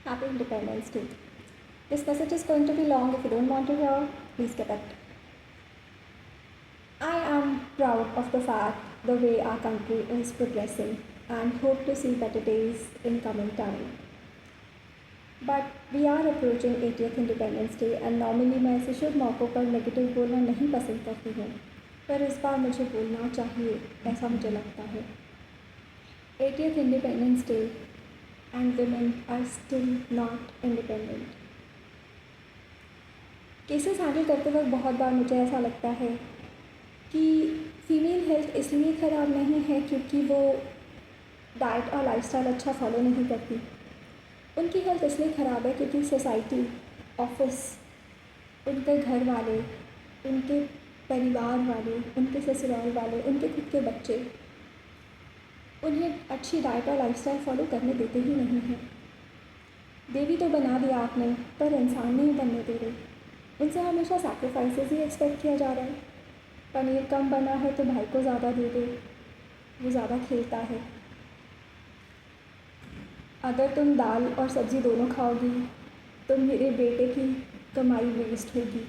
Happy Independence Day. This message is going to be long. If you don't want to hear, please skip it. I am proud of the fact the way our country is progressing and hope to see better days in coming time. But we are approaching 80th independence day and normally मैं ऐसे शुभ मौक़ों पर negative बोलना नहीं पसंद करती हूँ, पर इस बार मुझे बोलना चाहिए, ऐसा मुझे लगता है. 80th independence day and women are still not independent. Cases handle करते वक्त बहुत बार मुझे ऐसा लगता है कि फ़ीमेल हेल्थ इसलिए ख़राब नहीं है क्योंकि वो डाइट और लाइफस्टाइल अच्छा फॉलो नहीं करती. उनकी हेल्थ इसलिए ख़राब है क्योंकि सोसाइटी, ऑफिस, उनके घर वाले, उनके परिवार वाले, उनके ससुराल वाले, उनके खुद के बच्चे उन्हें अच्छी डाइट और लाइफस्टाइल फॉलो करने देते ही नहीं हैं. देवी तो बना दिया आपने, पर इंसान नहीं बनने दे रहे. उनसे हमेशा सैक्रिफाइसेस ही एक्सपेक्ट किया जा रहा है. पनीर कम बना है तो भाई को ज़्यादा दे दो, वो ज़्यादा खेलता है. अगर तुम दाल और सब्ज़ी दोनों खाओगी तो मेरे बेटे की कमाई वेस्ट होगी.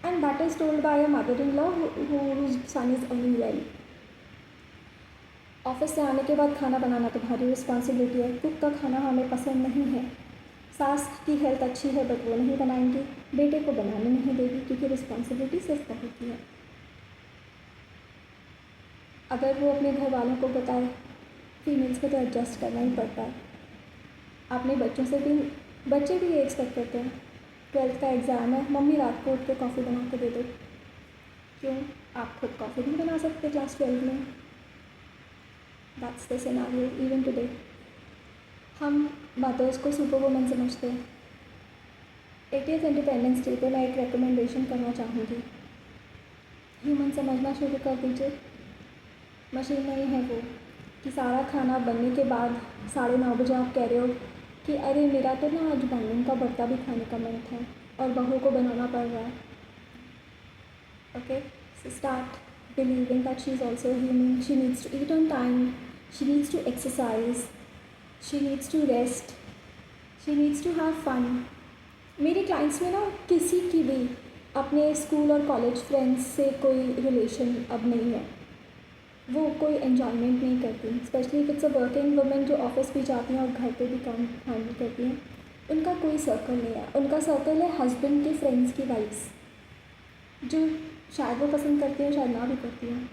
And that is told by a mother in law whose son is earning well. Office से आने के बाद खाना बनाना तुम्हारी रिस्पॉन्सिबिलिटी है. कुक का खाना हमें पसंद नहीं है. सास की हेल्थ अच्छी है बट वो नहीं बनाएंगी, बेटे को बनाने नहीं देगी क्योंकि रिस्पॉन्सिबिलिटी सिर्फ बहू की है. अगर वो अपने घर वालों को बताए, फीमेल्स को तो एडजस्ट करना ही पड़ता है. अपने बच्चों से भी, बच्चे भी ये एक्सपेक्ट करते हैं 12th का एग्ज़ाम है, मम्मी रात को उठ के कॉफ़ी बना के दे दो. क्यों? आप खुद कॉफ़ी नहीं बना सकते क्लास 12 में? That's the scenario even today. हम मदर्स को सुपर वुमन समझते हैं. 80th इंडिपेंडेंस डे पे मैं एक रिकमेंडेशन करना चाहूँगी. ह्यूमन समझना शुरू कर दीजिए. मशीन नहीं है वो कि सारा खाना बनने के बाद 9:30 बजे आप कह रहे हो कि अरे मेरा तो ना आज बैंगन का भरता भी खाने का मन था और बहू को बनाना पड़ रहा है. Okay, so start believing that she is also human. She needs to eat on time, she needs to exercise, she needs to rest, she needs to have fun. मेरे क्लाइंट्स में ना किसी की भी अपने स्कूल और कॉलेज फ्रेंड्स से कोई रिलेशन अब नहीं है. वो कोई एन्जॉयमेंट नहीं करती, specially if it's a working women जो ऑफिस भी जाती हैं और घर पे भी काम हैंडल करती हैं. उनका कोई सर्कल नहीं है. उनका सर्कल है हस्बैंड के फ्रेंड्स की वाइफ्स, जो शायद वो पसंद करती हैं, शायद ना भी करती हैं.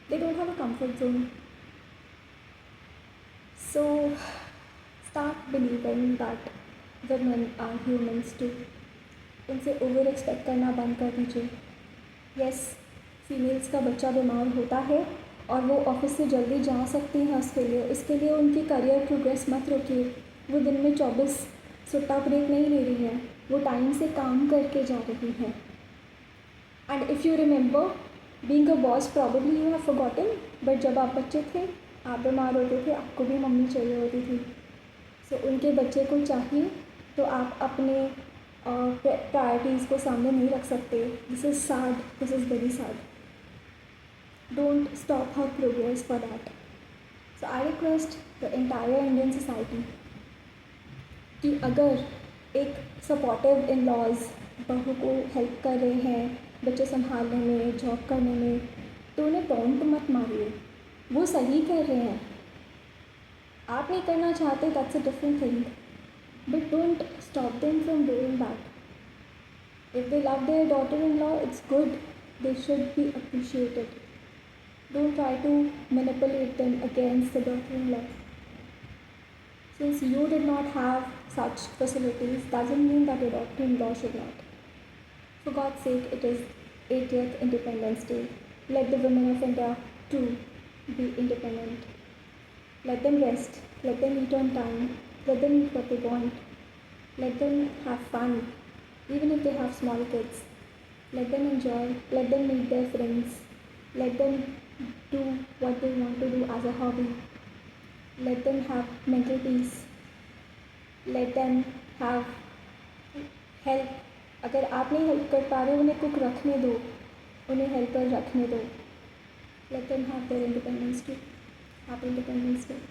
They don't have a comfort zone. So start believing that women are humans too. उनसे ओवर एक्सपेक्ट करना बंद कर दीजिए. यस, फीमेल्स का बच्चा बीमार होता है और वो ऑफिस से जल्दी जा सकती हैं इसके लिए उनकी करियर प्रोग्रेस मत रोकिए. वो दिन में 24 सुट्टा ब्रेक नहीं ले रही हैं, वो टाइम से काम करके जा रही हैं. And if you remember being a boss, probably you have forgotten, but जब आप बच्चे थे, आप बीमार होते थे, आपको भी मम्मी चाहिए होती थी. सो उनके बच्चे को चाहिए तो आप अपने प्रायोरिटीज़ को सामने नहीं रख सकते. This is sad, this is very sad. Don't stop her progress for that. So I request the entire Indian society कि अगर एक सपोर्टिव इन लॉज बहू को हेल्प कर रहे हैं बच्चे संभालने में, जॉब करने में, तो उन्हें टोंट मत मारिए. वो सही कर रहे हैं. आप नहीं करना चाहते, that's a different thing, but don't stop them from doing that. If they love there daughter in law, it's good. They should be appreciated. Don't try to manipulate them against the daughter-in-law. Since you did not have such facilities, doesn't mean that your daughter-in-law should not. For God's sake, it is 80th Independence Day. Let the women of India too be independent. Let them rest. Let them eat on time. Let them eat what they want. Let them have fun, even if they have small kids. Let them enjoy. Let them meet their friends. Let them do what they want to do as a hobby. Let them have mental peace. Let them have help. अगर आप नहीं help कर पा रहे, उन्हें cook रखने दो, उन्हें हेल्पर रखने दो. Let them have their independence too. Happy Independence Day.